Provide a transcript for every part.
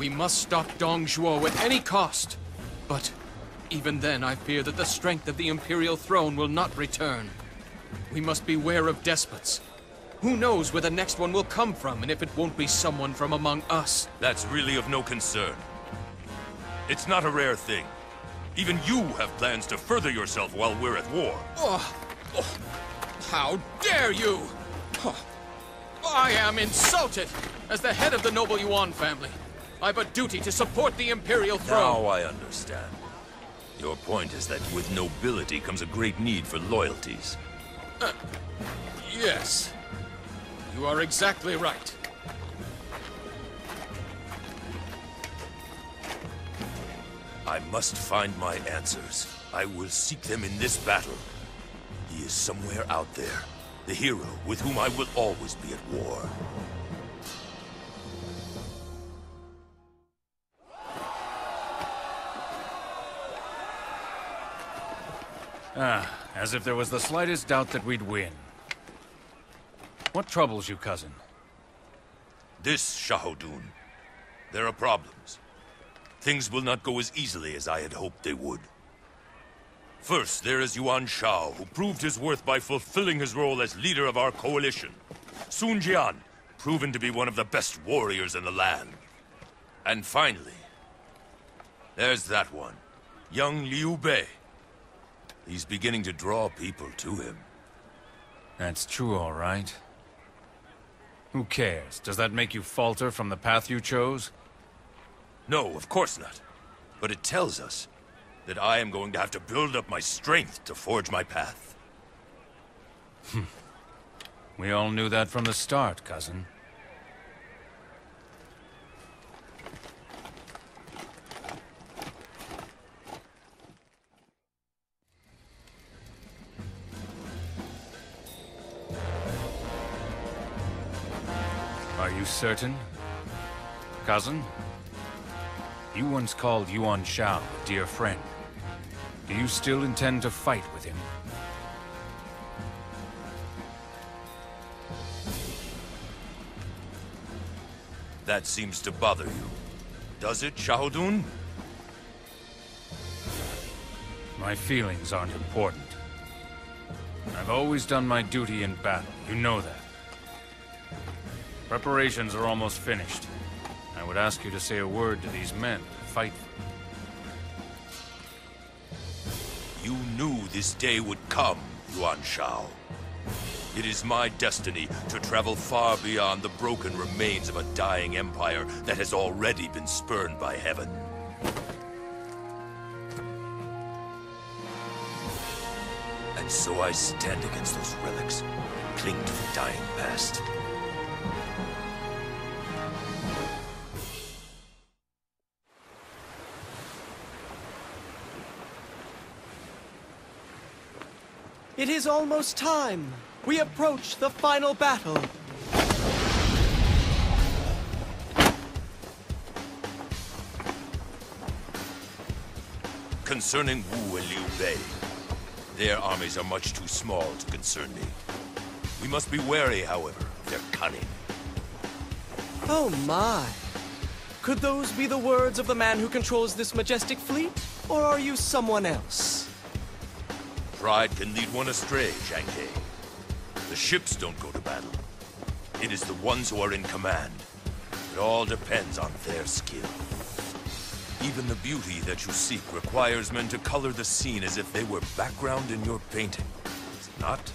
We must stop Dong Zhuo at any cost. But even then, I fear that the strength of the Imperial throne will not return. We must beware of despots. Who knows where the next one will come from, and if it won't be someone from among us. That's really of no concern. It's not a rare thing. Even you have plans to further yourself while we're at war. How dare you! I am insulted! As the head of the noble Yuan family, I've a duty to support the Imperial throne. Now I understand. Your point is that with nobility comes a great need for loyalties. Yes. You are exactly right. I must find my answers. I will seek them in this battle. He is somewhere out there. The hero with whom I will always be at war. As if there was the slightest doubt that we'd win. What troubles you, cousin? This, Shahudun. There are problems. Things will not go as easily as I had hoped they would. First, there is Yuan Shao, who proved his worth by fulfilling his role as leader of our coalition. Sun Jian, proven to be one of the best warriors in the land. And finally, there's that one, young Liu Bei. He's beginning to draw people to him. That's true, all right. Who cares? Does that make you falter from the path you chose? No, of course not. But it tells us that I am going to have to build up my strength to forge my path. We all knew that from the start, cousin. Are you certain? Cousin? You once called Yuan Shao a dear friend. Do you still intend to fight with him? That seems to bother you. Does it, Shahudun? My feelings aren't important. I've always done my duty in battle. You know that. Preparations are almost finished. I would ask you to say a word to these men to fight for. You knew this day would come, Yuan Shao. It is my destiny to travel far beyond the broken remains of a dying empire that has already been spurned by heaven. And so I stand against those relics, cling to the dying past. It is almost time. We approach the final battle. Concerning Wu and Liu Bei, their armies are much too small to concern me. We must be wary, however, of their cunning. Oh my. Could those be the words of the man who controls this majestic fleet? Or are you someone else? Pride can lead one astray, Zhang He. The ships don't go to battle. It is the ones who are in command. It all depends on their skill. Even the beauty that you seek requires men to color the scene as if they were background in your painting. Is it not?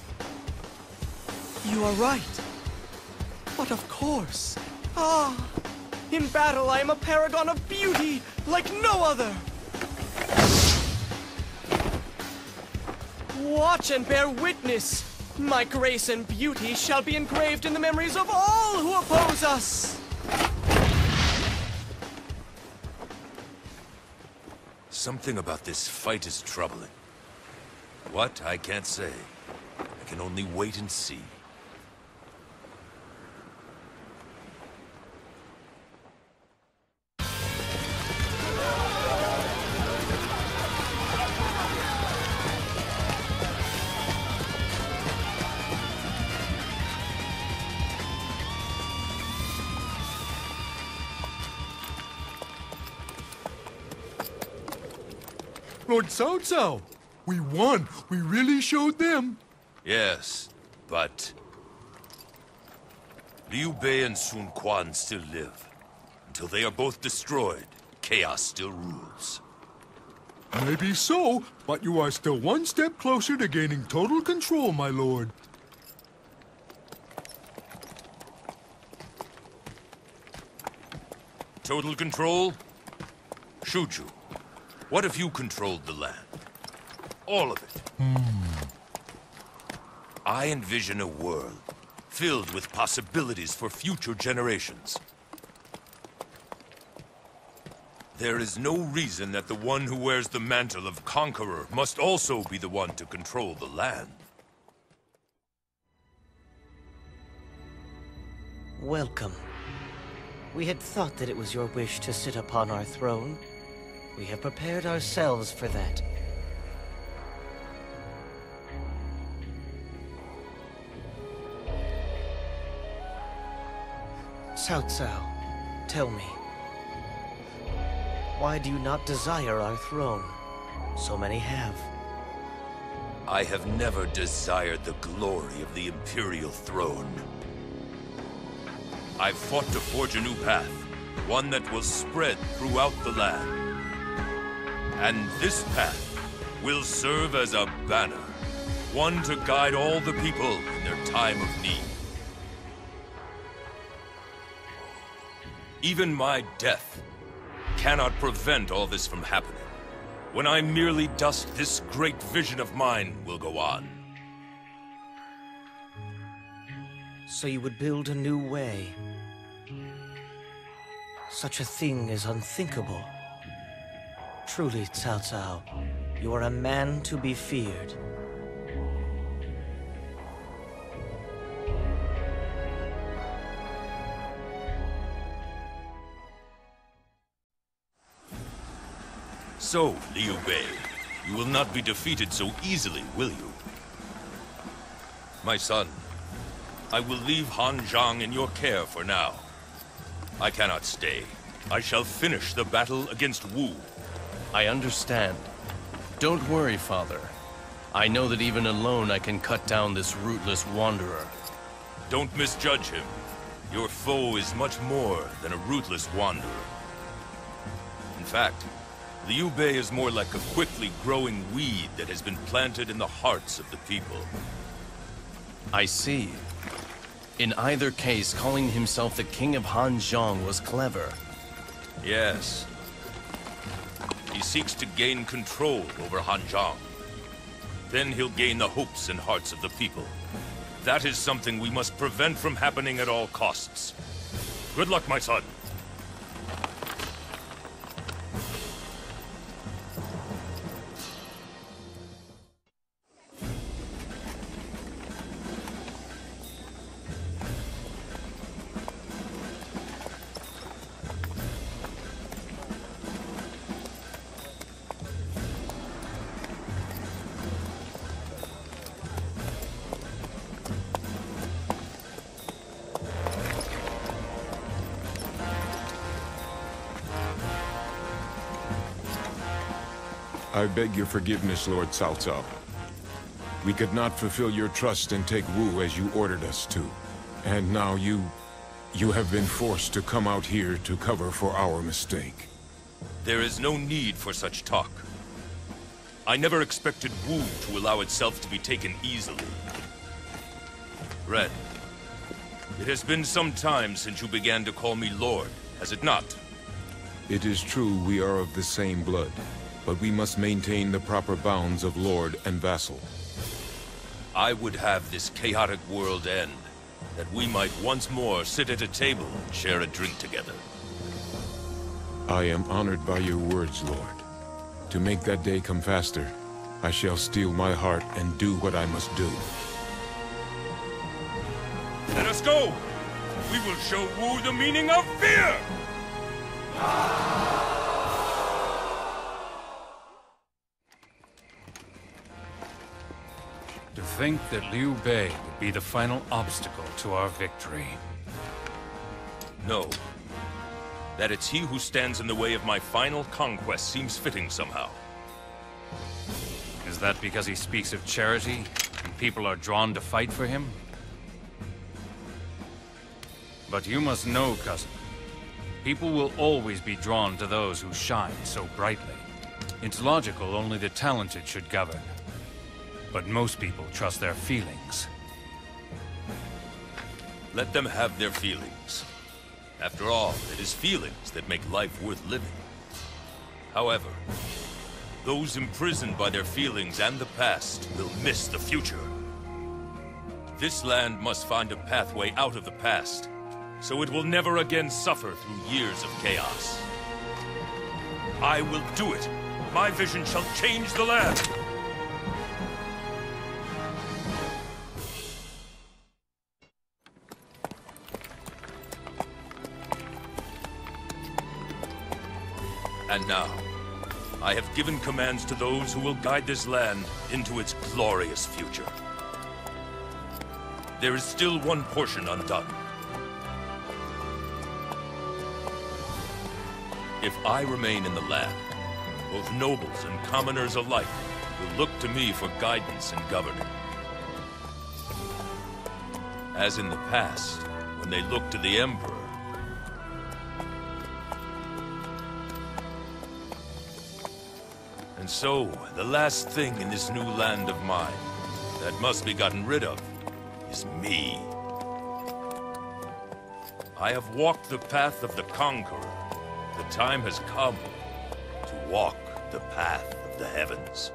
You are right. But of course. In battle I am a paragon of beauty, like no other. Watch and bear witness. My grace and beauty shall be engraved in the memories of all who oppose us. Something about this fight is troubling. What? I can't say. I can only wait and see. Lord Cao Cao. We won. We really showed them. Yes, but Liu Bei and Sun Quan still live. Until they are both destroyed, chaos still rules. Maybe so, but you are still one step closer to gaining total control, my lord. Total control? Shuju, what if you controlled the land? All of it. I envision a world filled with possibilities for future generations. There is no reason that the one who wears the mantle of conqueror must also be the one to control the land. Welcome. We had thought that it was your wish to sit upon our throne. We have prepared ourselves for that. Cao Cao, tell me. Why do you not desire our throne? So many have. I have never desired the glory of the Imperial throne. I've fought to forge a new path, one that will spread throughout the land. And this path will serve as a banner, one to guide all the people in their time of need. Even my death cannot prevent all this from happening. When I'm merely dust, this great vision of mine will go on. So you would build a new way. Such a thing is unthinkable. Truly, Cao Cao, you are a man to be feared. So, Liu Bei, you will not be defeated so easily, will you? My son, I will leave Han Zhang in your care for now. I cannot stay. I shall finish the battle against Wu. I understand. Don't worry, Father. I know that even alone I can cut down this rootless wanderer. Don't misjudge him. Your foe is much more than a rootless wanderer. In fact, Liu Bei is more like a quickly growing weed that has been planted in the hearts of the people. I see. In either case, calling himself the King of Hanzhong was clever. Yes. He seeks to gain control over Hanzhong. Then he'll gain the hopes and hearts of the people. That is something we must prevent from happening at all costs. Good luck, my son. I beg your forgiveness, Lord Cao Cao. We could not fulfill your trust and take Wu as you ordered us to. And now you have been forced to come out here to cover for our mistake. There is no need for such talk. I never expected Wu to allow itself to be taken easily. Red, it has been some time since you began to call me Lord, has it not? It is true we are of the same blood, but we must maintain the proper bounds of Lord and vassal. I would have this chaotic world end, that we might once more sit at a table and share a drink together. I am honored by your words, Lord. To make that day come faster, I shall steel my heart and do what I must do. Let us go! We will show Wu the meaning of fear! To think that Liu Bei would be the final obstacle to our victory. No. That it's he who stands in the way of my final conquest seems fitting somehow. Is that because he speaks of charity, and people are drawn to fight for him? But you must know, cousin, people will always be drawn to those who shine so brightly. It's logical only the talented should govern. But most people trust their feelings. Let them have their feelings. After all, it is feelings that make life worth living. However, those imprisoned by their feelings and the past will miss the future. This land must find a pathway out of the past, so it will never again suffer through years of chaos. I will do it! My vision shall change the land! And now, I have given commands to those who will guide this land into its glorious future. There is still one portion undone. If I remain in the land, both nobles and commoners alike will look to me for guidance in governing. As in the past, when they looked to the Emperor. And so, the last thing in this new land of mine that must be gotten rid of is me. I have walked the path of the conqueror. The time has come to walk the path of the heavens.